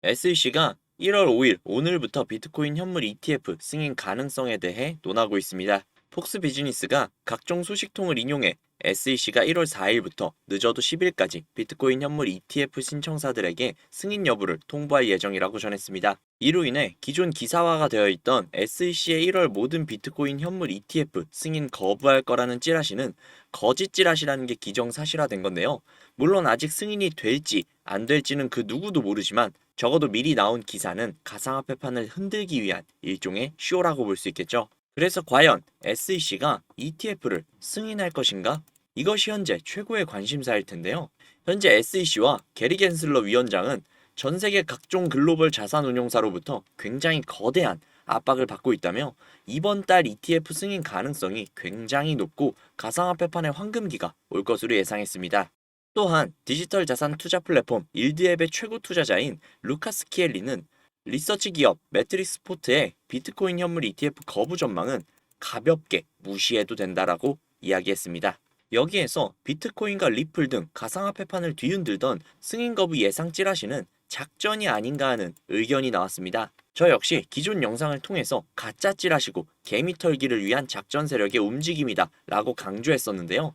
SEC가 1월 5일 오늘부터 비트코인 현물 ETF 승인 가능성에 대해 논하고 있습니다. 폭스 비즈니스가 각종 소식통을 인용해 SEC가 1월 4일부터 늦어도 10일까지 비트코인 현물 ETF 신청사들에게 승인 여부를 통보할 예정이라고 전했습니다. 이로 인해 기존 기사화가 되어 있던 SEC의 1월 모든 비트코인 현물 ETF 승인 거부할 거라는 찌라시는 거짓 찌라시라는 게 기정사실화된 건데요. 물론 아직 승인이 될지 안 될지는 그 누구도 모르지만 적어도 미리 나온 기사는 가상화폐판을 흔들기 위한 일종의 쇼라고 볼 수 있겠죠. 그래서 과연 SEC가 ETF를 승인할 것인가? 이것이 현재 최고의 관심사일 텐데요. 현재 SEC와 게리 겐슬러 위원장은 전 세계 각종 글로벌 자산 운용사로부터 굉장히 거대한 압박을 받고 있다며 이번 달 ETF 승인 가능성이 굉장히 높고 가상화폐판의 황금기가 올 것으로 예상했습니다. 또한 디지털 자산 투자 플랫폼 일드앱의 최고 투자자인 루카스 키엘리는 리서치 기업 매트릭스포트의 비트코인 현물 ETF 거부 전망은 가볍게 무시해도 된다라고 이야기했습니다. 여기에서 비트코인과 리플 등 가상화폐판을 뒤흔들던 승인 거부 예상 찌라시는 작전이 아닌가 하는 의견이 나왔습니다. 저 역시 기존 영상을 통해서 가짜 찌라시고 개미 털기를 위한 작전 세력의 움직임이다 라고 강조했었는데요.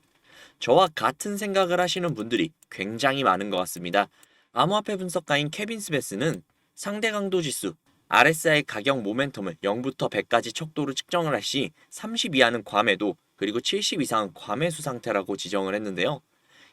저와 같은 생각을 하시는 분들이 굉장히 많은 것 같습니다. 암호화폐 분석가인 케빈 스베스는 상대 강도 지수 RSI 가격 모멘텀을 0부터 100까지 척도로 측정을 할 시 30 이하는 과매도 그리고 70 이상은 과매수 상태라고 지정을 했는데요.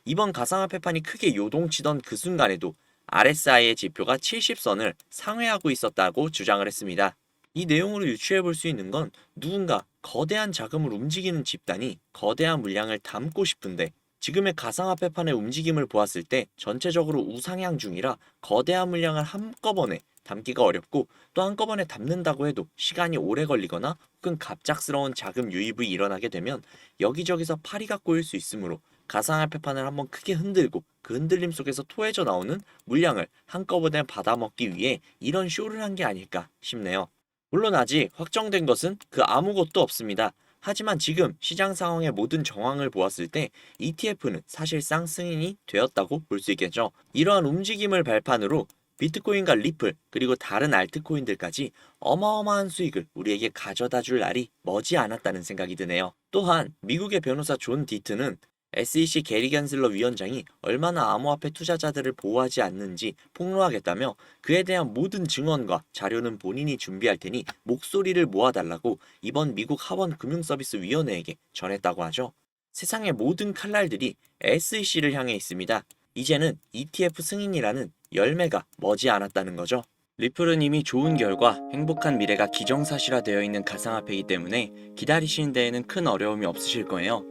이번 가상화폐판이 크게 요동치던 그 순간에도 RSI의 지표가 70선을 상회하고 있었다고 주장을 했습니다. 이 내용으로 유추해 볼 수 있는 건 누군가 거대한 자금을 움직이는 집단이 거대한 물량을 담고 싶은데 지금의 가상화폐판의 움직임을 보았을 때 전체적으로 우상향 중이라 거대한 물량을 한꺼번에 담기가 어렵고 또 한꺼번에 담는다고 해도 시간이 오래 걸리거나 혹은 갑작스러운 자금 유입이 일어나게 되면 여기저기서 파리가 꼬일 수 있으므로 가상화폐판을 한번 크게 흔들고 그 흔들림 속에서 토해져 나오는 물량을 한꺼번에 받아먹기 위해 이런 쇼를 한 게 아닐까 싶네요. 물론 아직 확정된 것은 그 아무것도 없습니다. 하지만 지금 시장 상황의 모든 정황을 보았을 때 ETF는 사실상 승인이 되었다고 볼 수 있겠죠. 이러한 움직임을 발판으로 비트코인과 리플 그리고 다른 알트코인들까지 어마어마한 수익을 우리에게 가져다 줄 날이 머지 않았다는 생각이 드네요. 또한 미국의 변호사 존 디트는 SEC 게리 겐슬러 위원장이 얼마나 암호화폐 투자자들을 보호하지 않는지 폭로하겠다며 그에 대한 모든 증언과 자료는 본인이 준비할 테니 목소리를 모아달라고 이번 미국 하원 금융서비스위원회에게 전했다고 하죠. 세상의 모든 칼날들이 SEC를 향해 있습니다. 이제는 ETF 승인이라는 열매가 머지 않았다는 거죠. 리플은 이미 좋은 결과, 행복한 미래가 기정사실화되어 있는 가상화폐이기 때문에 기다리시는 데에는 큰 어려움이 없으실 거예요.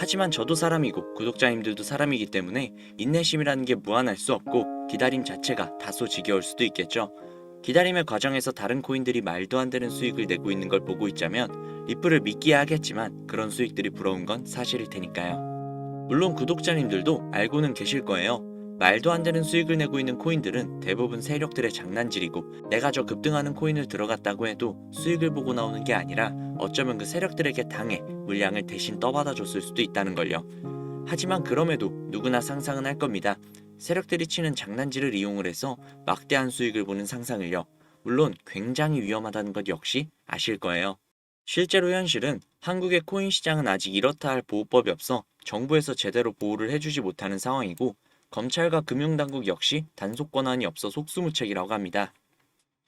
하지만 저도 사람이고 구독자님들도 사람이기 때문에 인내심이라는 게 무한할 수 없고 기다림 자체가 다소 지겨울 수도 있겠죠. 기다림의 과정에서 다른 코인들이 말도 안 되는 수익을 내고 있는 걸 보고 있자면 리플을 믿기야 하겠지만 그런 수익들이 부러운 건 사실일 테니까요. 물론 구독자님들도 알고는 계실 거예요. 말도 안 되는 수익을 내고 있는 코인들은 대부분 세력들의 장난질이고 내가 저 급등하는 코인을 들어갔다고 해도 수익을 보고 나오는 게 아니라 어쩌면 그 세력들에게 당해 물량을 대신 떠받아 줬을 수도 있다는 걸요. 하지만 그럼에도 누구나 상상은 할 겁니다. 세력들이 치는 장난질을 이용을 해서 막대한 수익을 보는 상상을요. 물론 굉장히 위험하다는 것 역시 아실 거예요. 실제로 현실은 한국의 코인 시장은 아직 이렇다 할 보호법이 없어 정부에서 제대로 보호를 해주지 못하는 상황이고 검찰과 금융당국 역시 단속 권한이 없어 속수무책이라고 합니다.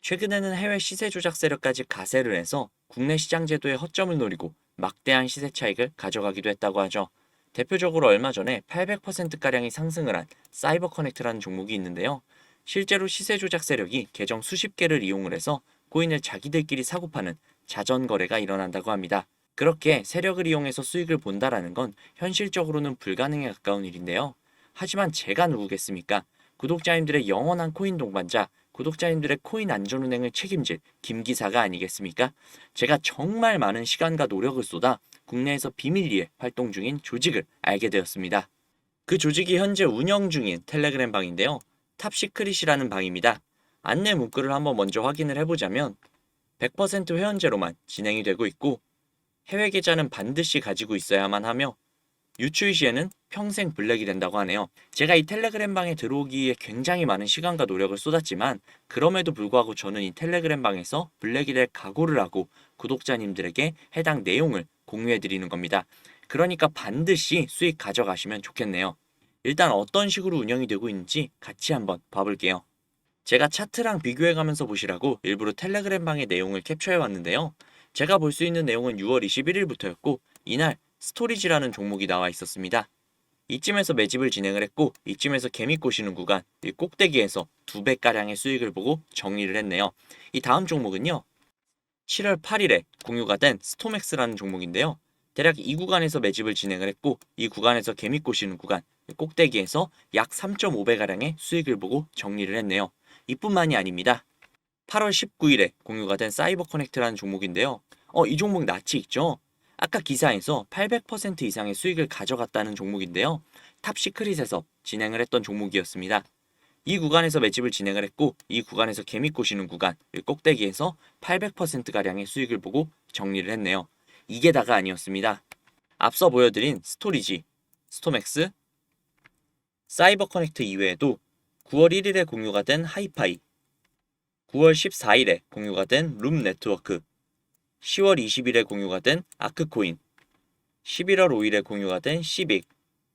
최근에는 해외 시세 조작 세력까지 가세를 해서 국내 시장 제도의 허점을 노리고 막대한 시세 차익을 가져가기도 했다고 하죠. 대표적으로 얼마 전에 800%가량이 상승을 한 사이버 커넥트라는 종목이 있는데요. 실제로 시세 조작 세력이 계정 수십 개를 이용을 해서 코인을 자기들끼리 사고 파는 자전 거래가 일어난다고 합니다. 그렇게 세력을 이용해서 수익을 본다라는 건 현실적으로는 불가능에 가까운 일인데요. 하지만 제가 누구겠습니까? 구독자님들의 영원한 코인 동반자, 구독자님들의 코인 안전운행을 책임질 김 기사가 아니겠습니까? 제가 정말 많은 시간과 노력을 쏟아 국내에서 비밀리에 활동 중인 조직을 알게 되었습니다. 그 조직이 현재 운영 중인 텔레그램 방인데요. 탑시크릿이라는 방입니다. 안내 문구를 한번 먼저 확인을 해보자면 100% 회원제로만 진행이 되고 있고 해외 계좌는 반드시 가지고 있어야만 하며 유출 시에는 평생 블랙이 된다고 하네요. 제가 이 텔레그램 방에 들어오기에 굉장히 많은 시간과 노력을 쏟았지만 그럼에도 불구하고 저는 이 텔레그램 방에서 블랙이 될 각오를 하고 구독자님들에게 해당 내용을 공유해 드리는 겁니다. 그러니까 반드시 수익 가져가시면 좋겠네요. 일단 어떤 식으로 운영이 되고 있는지 같이 한번 봐볼게요. 제가 차트랑 비교해가면서 보시라고 일부러 텔레그램 방의 내용을 캡처해 왔는데요. 제가 볼 수 있는 내용은 6월 21일부터였고 이날 스토리지라는 종목이 나와 있었습니다. 이쯤에서 매집을 진행을 했고 이쯤에서 개미 꼬시는 구간, 이 꼭대기에서 2배가량의 수익을 보고 정리를 했네요. 이 다음 종목은요. 7월 8일에 공유가 된 스톰엑스라는 종목인데요. 대략 이 구간에서 매집을 진행을 했고 이 구간에서 개미 꼬시는 구간, 꼭대기에서 약 3.5배가량의 수익을 보고 정리를 했네요. 이뿐만이 아닙니다. 8월 19일에 공유가 된 사이버 커넥트라는 종목인데요. 이 종목 낯이 익죠? 아까 기사에서 800% 이상의 수익을 가져갔다는 종목인데요. 탑시크릿에서 진행을 했던 종목이었습니다. 이 구간에서 매집을 진행을 했고 이 구간에서 개미 꼬시는 구간, 꼭대기에서 800%가량의 수익을 보고 정리를 했네요. 이게 다가 아니었습니다. 앞서 보여드린 스토리지, 스톰엑스, 사이버 커넥트 이외에도 9월 1일에 공유가 된 하이파이, 9월 14일에 공유가 된 룸 네트워크, 10월 20일에 공유가 된 아크코인, 11월 5일에 공유가 된 시빅,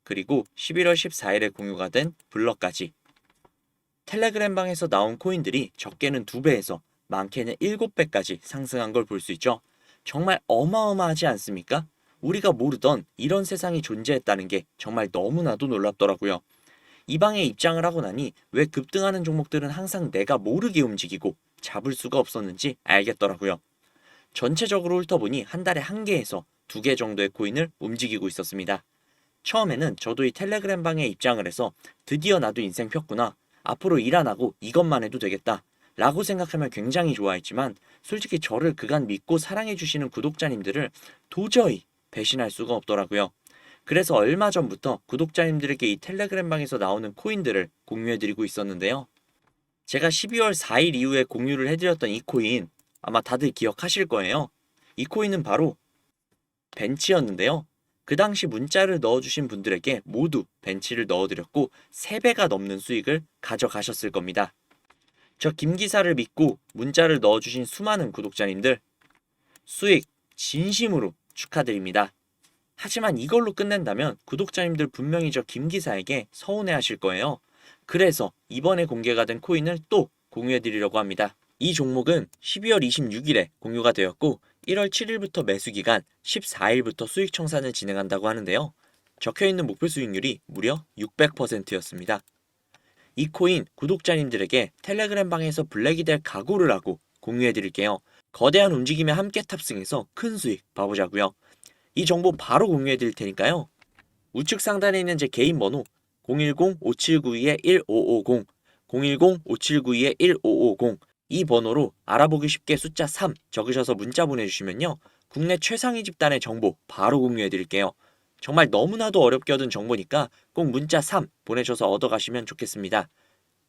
그리고 11월 14일에 공유가 된 블럭까지 텔레그램 방에서 나온 코인들이 적게는 2배에서 많게는 7배까지 상승한 걸 볼 수 있죠. 정말 어마어마하지 않습니까? 우리가 모르던 이런 세상이 존재했다는 게 정말 너무나도 놀랍더라고요. 이 방에 입장을 하고 나니 왜 급등하는 종목들은 항상 내가 모르게 움직이고 잡을 수가 없었는지 알겠더라고요. 전체적으로 훑어보니 한 달에 1개에서 2개 정도의 코인을 움직이고 있었습니다. 처음에는 저도 이 텔레그램 방에 입장을 해서 드디어 나도 인생 폈구나. 앞으로 일 안 하고 이것만 해도 되겠다. 라고 생각하면 굉장히 좋아했지만 솔직히 저를 그간 믿고 사랑해주시는 구독자님들을 도저히 배신할 수가 없더라고요. 그래서 얼마 전부터 구독자님들에게 이 텔레그램 방에서 나오는 코인들을 공유해드리고 있었는데요. 제가 12월 4일 이후에 공유를 해드렸던 이 코인 아마 다들 기억하실 거예요. 이 코인은 바로 벤치였는데요. 그 당시 문자를 넣어주신 분들에게 모두 벤치를 넣어드렸고 3배가 넘는 수익을 가져가셨을 겁니다. 저 김기사를 믿고 문자를 넣어주신 수많은 구독자님들 수익 진심으로 축하드립니다. 하지만 이걸로 끝낸다면 구독자님들 분명히 저 김기사에게 서운해하실 거예요. 그래서 이번에 공개가 된 코인을 또 공유해드리려고 합니다. 이 종목은 12월 26일에 공유가 되었고 1월 7일부터 매수기간 14일부터 수익 청산을 진행한다고 하는데요. 적혀있는 목표 수익률이 무려 600%였습니다. 이 코인 구독자님들에게 텔레그램 방에서 블랙이 될 각오를 하고 공유해드릴게요. 거대한 움직임에 함께 탑승해서 큰 수익 봐보자고요. 이 정보 바로 공유해드릴 테니까요. 우측 상단에 있는 제 개인 번호 010-5792-1550, 010-5792-1550 이 번호로 알아보기 쉽게 숫자 3 적으셔서 문자 보내주시면요. 국내 최상위 집단의 정보 바로 공유해드릴게요. 정말 너무나도 어렵게 얻은 정보니까 꼭 문자 3 보내셔서 얻어가시면 좋겠습니다.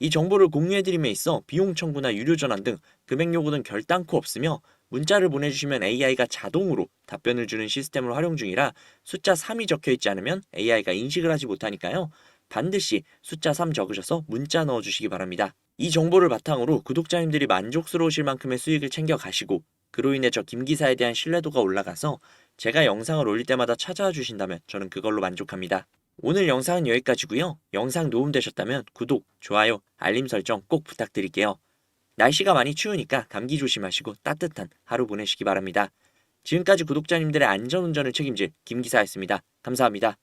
이 정보를 공유해드림에 있어 비용 청구나 유료 전환 등 금액 요구는 결단코 없으며 문자를 보내주시면 AI가 자동으로 답변을 주는 시스템을 활용 중이라 숫자 3이 적혀있지 않으면 AI가 인식을 하지 못하니까요. 반드시 숫자 3 적으셔서 문자 넣어주시기 바랍니다. 이 정보를 바탕으로 구독자님들이 만족스러우실 만큼의 수익을 챙겨 가시고 그로 인해 저 김기사에 대한 신뢰도가 올라가서 제가 영상을 올릴 때마다 찾아와 주신다면 저는 그걸로 만족합니다. 오늘 영상은 여기까지고요. 영상 도움되셨다면 구독, 좋아요, 알림 설정 꼭 부탁드릴게요. 날씨가 많이 추우니까 감기 조심하시고 따뜻한 하루 보내시기 바랍니다. 지금까지 구독자님들의 안전운전을 책임질 김기사였습니다. 감사합니다.